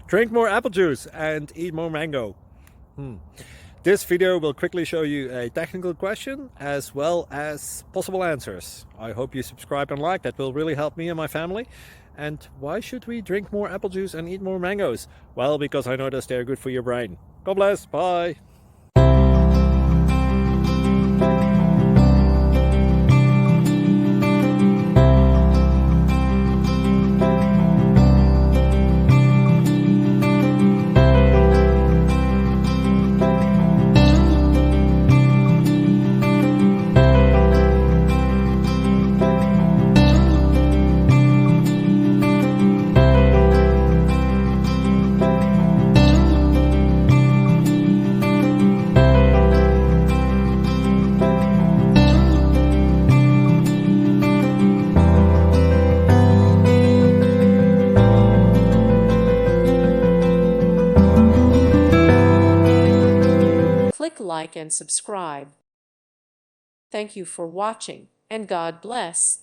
Drink more apple juice and eat more mango. This video will quickly show you a technical question as well as possible answers. I hope you subscribe and like, that will really help me and my family. And why should we drink more apple juice and eat more mangoes? Well, because I noticed they're good for your brain. God bless, bye. Click like and subscribe. Thank you for watching, and God bless.